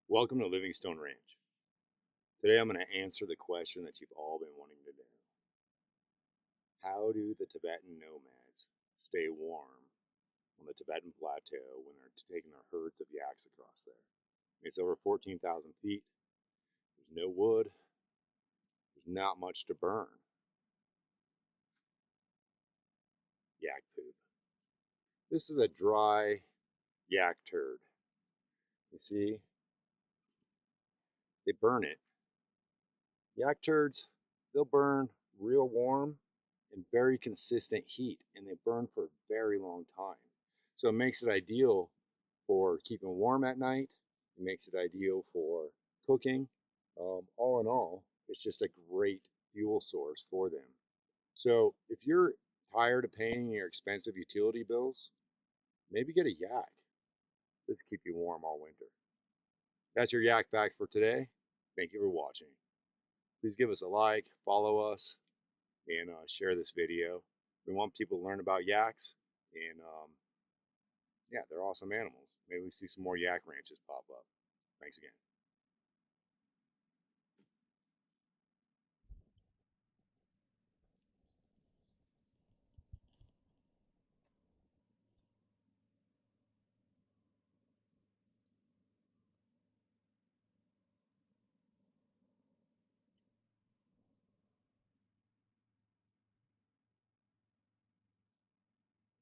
Welcome to Livingstone Ranch. Today I'm going to answer the question that you've all been wanting to know. How do the Tibetan nomads stay warm on the Tibetan Plateau when they're taking their herds of yaks across there? It's over 14,000 feet. There's no wood. There's not much to burn. Yak poop. This is a dry yak turd. You see, they burn it. Yak turds, they'll burn real warm and very consistent heat, and they burn for a very long time. So it makes it ideal for keeping warm at night. It makes it ideal for cooking. All in all, it's just a great fuel source for them. So if you're tired of paying your expensive utility bills, maybe get a yak. This will keep you warm all winter. That's your Yak Fact for today. Thank you for watching. Please give us a like, follow us, and share this video. We want people to learn about yaks, and yeah, they're awesome animals. Maybe we see some more yak ranches pop up. Thanks again.